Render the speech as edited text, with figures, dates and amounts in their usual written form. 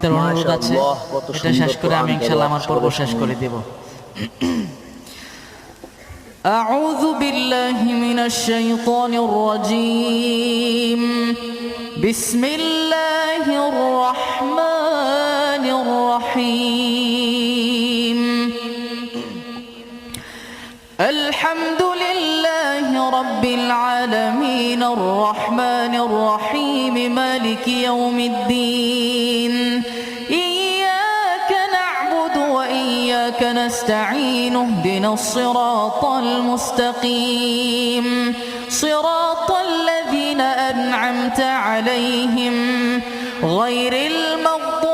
অনুরোধ আছে, এটা শেষ করে আমি ইনশাআল্লাহ আমার পর্ব শেষ করে দেব। أعوذ بالله من الشيطان الرجيم بسم الله الرحمن الرحيم الحمد لله رب العالمين الرحمن الرحيم مالك يوم الدين إياك نعبد وإياك نستعين اهدنا الصراط المستقيم صراط الذين أنعمت عليهم غير المغضوب